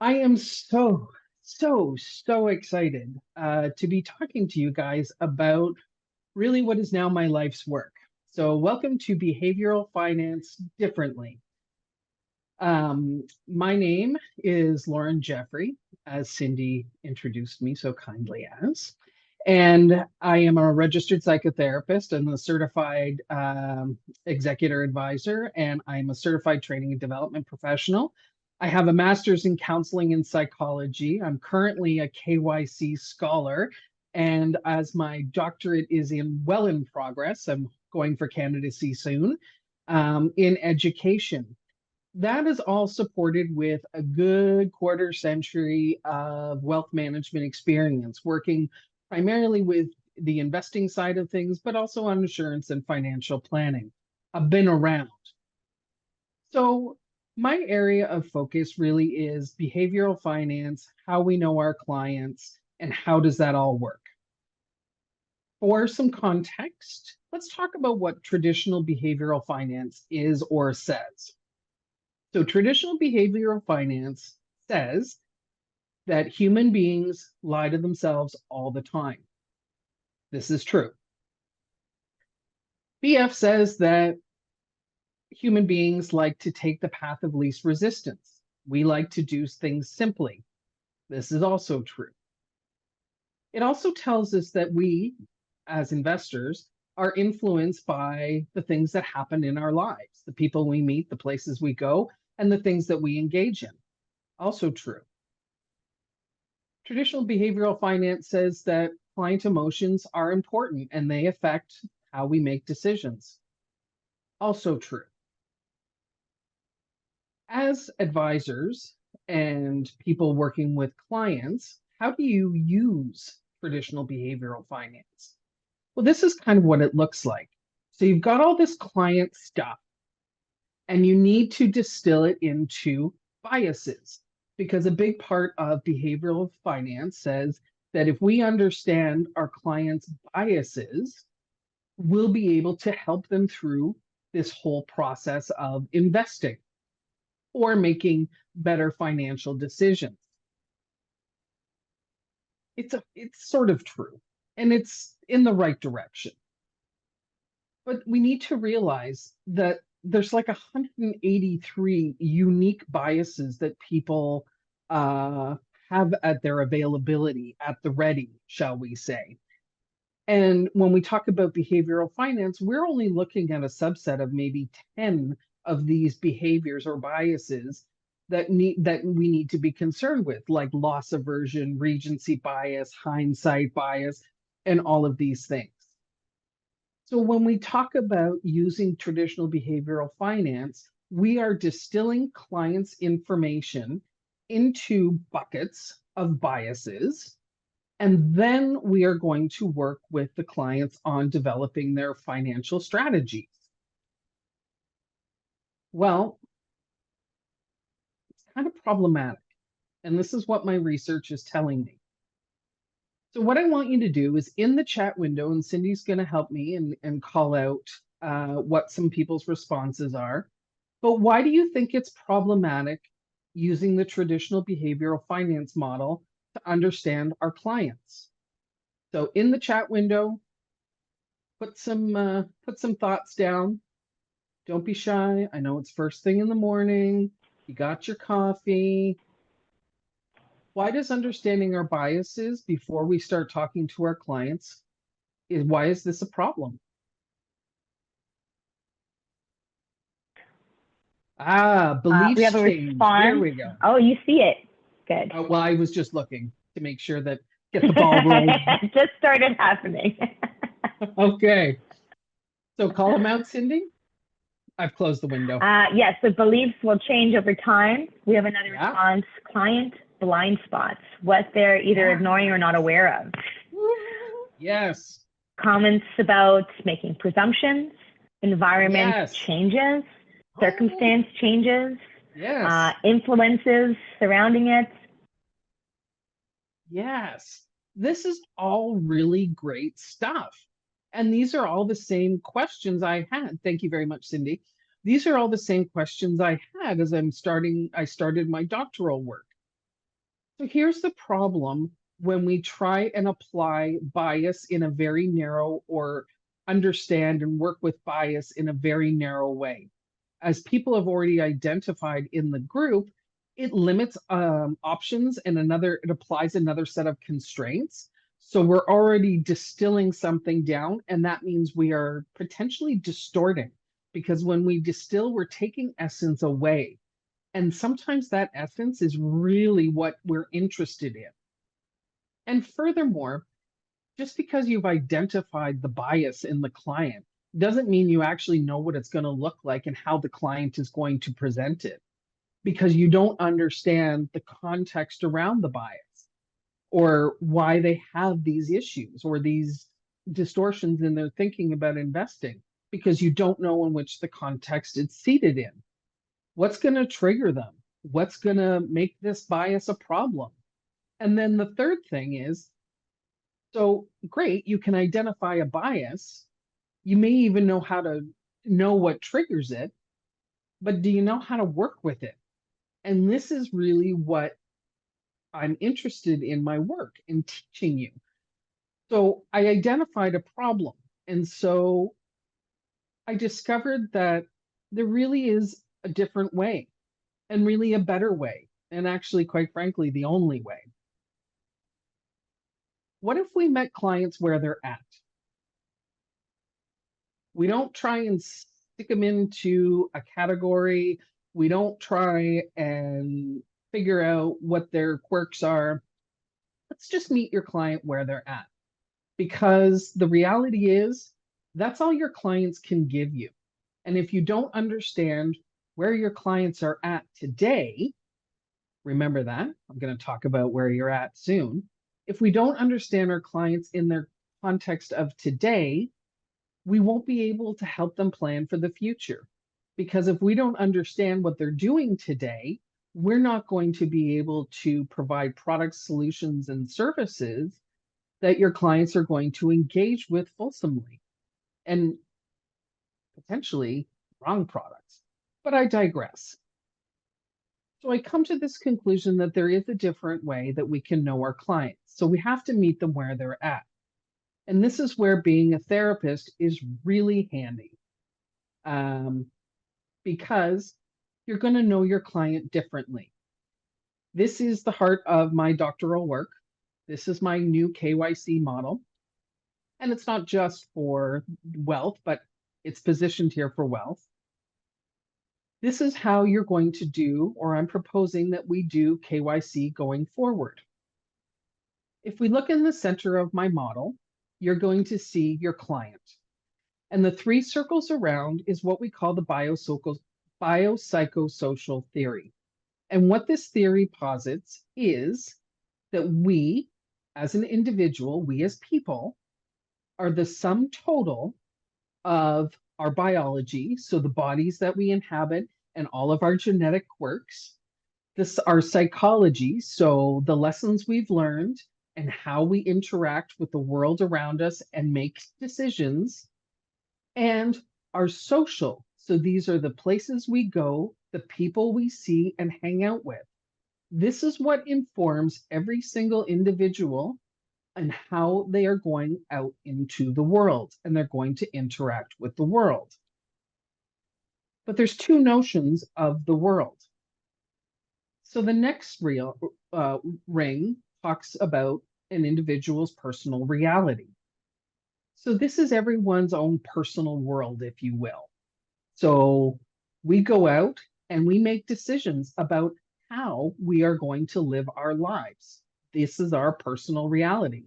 I am so excited to be talking to you guys about really what is now my life's work. So, welcome to Behavioral Finance Differently. My name is Lauren Jeffrey, as Cindy introduced me so kindly as. And I am a registered psychotherapist and a certified executor advisor, and I'm a certified training and development professional. I have a master's in counseling and psychology. I'm currently a KYC scholar, and as my doctorate is well in progress, I'm going for candidacy soon in education. That is all supported with a good quarter century of wealth management experience, working primarily with the investing side of things, but also on insurance and financial planning. I've been around. So, my area of focus really is behavioral finance, how we know our clients, and how does that all work. For some context, let's talk about what traditional behavioral finance is or says. So, traditional behavioral finance says that human beings lie to themselves all the time. This is true. BF says that human beings like to take the path of least resistance. We like to do things simply. This is also true. It also tells us that we, as investors, are influenced by the things that happen in our lives, the people we meet, the places we go, and the things that we engage in. Also true. Traditional behavioral finance says that client emotions are important and they affect how we make decisions. Also true. As advisors and people working with clients, how do you use traditional behavioral finance? Well, this is kind of what it looks like. So you've got all this client stuff, and you need to distill it into biases, because a big part of behavioral finance says that if we understand our clients' biases, we'll be able to help them through this whole process of investing or making better financial decisions. It's sort of true, and it's in the right direction. But we need to realize that there's like 183 unique biases that people have at their availability, at the ready, shall we say. And when we talk about behavioral finance, we're only looking at a subset of maybe 10 of these behaviors or biases that we need to be concerned with, like loss aversion, recency bias, hindsight bias, and all of these things. So when we talk about using traditional behavioral finance, we are distilling clients' information into buckets of biases, and then we are going to work with the clients on developing their financial strategies. Well, it's kind of problematic, and this is what my research is telling me. So what I want you to do is in the chat window, and Cindy's going to help me and call out what some people's responses are. But why do you think it's problematic using the traditional behavioral finance model to understand our clients? So in the chat window, put some thoughts down. Don't be shy. I know it's first thing in the morning. You got your coffee. Why does understanding our biases before we start talking to our clients why is this a problem? We Beliefs have a change. There response. we go. Oh, you see it. Good. Well, I was just looking to make sure that get the ball rolling. It just started happening. Okay. So call them out, Cindy. I've closed the window. Yes, the beliefs will change over time. We have another response. Client blind spots, what they're either ignoring or not aware of. Yes. Comments about making presumptions, environment changes, circumstance changes, influences surrounding it. Yes, this is all really great stuff. And these are all the same questions I had. Thank you very much, Cindy. These are all the same questions I had as I started my doctoral work. So here's the problem when we try and apply bias in a very narrow or understand and work with bias in a very narrow way. As people have already identified in the group, it limits options and it applies another set of constraints. So we're already distilling something down, and that means we are potentially distorting because when we distill, we're taking essence away. And sometimes that essence is really what we're interested in. And furthermore, just because you've identified the bias in the client doesn't mean you actually know what it's going to look like and how the client is going to present it, because you don't understand the context around the bias or why they have these issues or these distortions in their thinking about investing, because you don't know in which the context it's seated in. What's going to trigger them? What's going to make this bias a problem? And then the third thing is, so great, you can identify a bias. You may even know how to know what triggers it, but do you know how to work with it? And this is really what I'm interested in my work in teaching you. So I identified a problem. And so I discovered that there really is a different way and really a better way. And actually, quite frankly, the only way. What if we met clients where they're at? We don't try and stick them into a category. We don't try and figure out what their quirks are. Let's just meet your client where they're at. Because the reality is, that's all your clients can give you. And if you don't understand where your clients are at today, remember that. I'm going to talk about where you're at soon. If we don't understand our clients in their context of today, we won't be able to help them plan for the future. Because if we don't understand what they're doing today, we're not going to be able to provide products, solutions, and services that your clients are going to engage with fulsomely, and potentially wrong products. But I digress. So I come to this conclusion that there is a different way that we can know our clients. So we have to meet them where they're at. And this is where being a therapist is really handy, because you're going to know your client differently. This is the heart of my doctoral work. This is my new KYC model. And it's not just for wealth, but it's positioned here for wealth. This is how you're going to do, or I'm proposing that we do KYC going forward. If we look in the center of my model, you're going to see your client. And the three circles around is what we call the biopsychosocial theory. And what this theory posits is that we, as an individual, we as people, are the sum total of our biology, so the bodies that we inhabit and all of our genetic quirks, our psychology, so the lessons we've learned and how we interact with the world around us and make decisions, and our social, so these are the places we go, the people we see and hang out with. This is what informs every single individual and how they are going out into the world and they're going to interact with the world. But there's two notions of the world. So the next ring talks about an individual's personal reality. So this is everyone's own personal world, if you will. So we go out and we make decisions about how we are going to live our lives. This is our personal reality.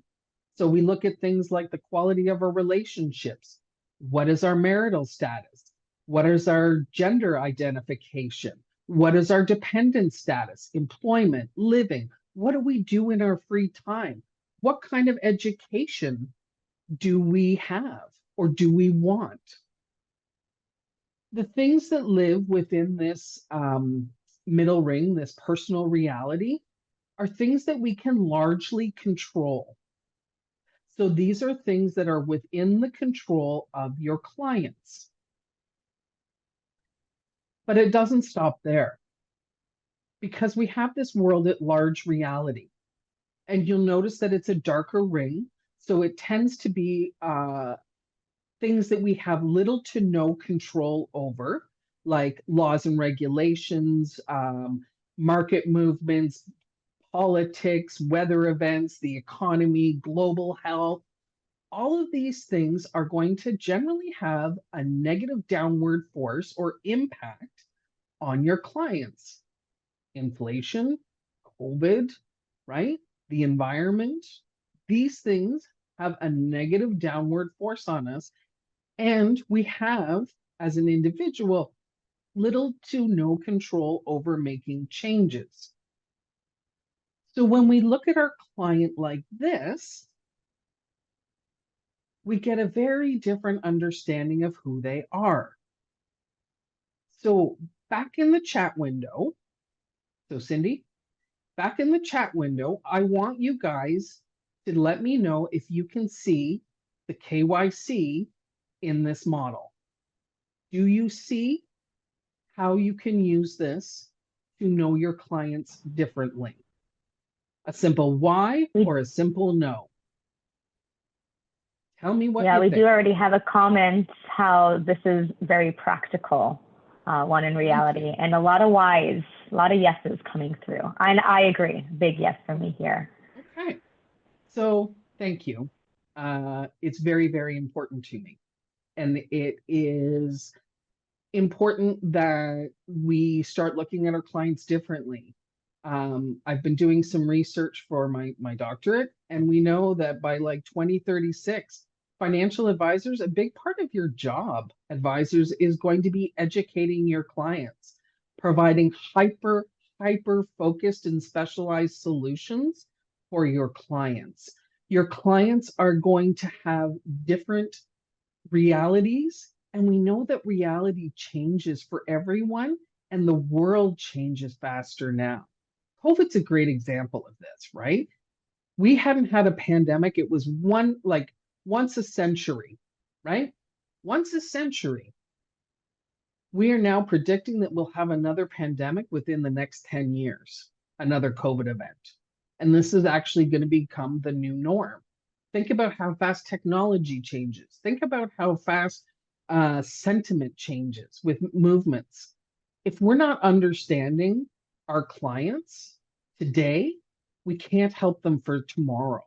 So we look at things like the quality of our relationships. What is our marital status? What is our gender identification? What is our dependent status? Employment, living? What do we do in our free time? What kind of education do we have or do we want? The things that live within this middle ring, this personal reality, are things that we can largely control. So these are things that are within the control of your clients. But it doesn't stop there, because we have this world at large reality. And you'll notice that it's a darker ring. So it tends to be things that we have little to no control over, like laws and regulations, market movements, politics, weather events, the economy, global health. All of these things are going to generally have a negative downward force or impact on your clients. Inflation, COVID, right? The environment, these things have a negative downward force on us. And we have, as an individual, little to no control over making changes. So when we look at our client like this, we get a very different understanding of who they are. So back in the chat window, so Cindy, back in the chat window, I want you guys to let me know if you can see the KYC in this model. Do you see how you can use this to know your clients differently? A simple why or a simple no? Tell me what you think. Yeah, we do already have a comment how this is very practical, one in reality, and a lot of whys, a lot of yeses coming through. And I agree, big yes for me here. Okay, so thank you. It's very, very important to me. And it is important that we start looking at our clients differently. I've been doing some research for my doctorate, and we know that by like 2036, financial advisors, a big part of your job, advisors, is going to be educating your clients, providing hyper focused and specialized solutions for your clients. Your clients are going to have different realities, and we know that reality changes for everyone, and the world changes faster now. COVID's a great example of this, right? We hadn't had a pandemic. It was once a century, right? Once a century. We are now predicting that we'll have another pandemic within the next 10 years, another COVID event. And this is actually going to become the new norm. Think about how fast technology changes. Think about how fast sentiment changes with movements. If we're not understanding our clients today, we can't help them for tomorrow.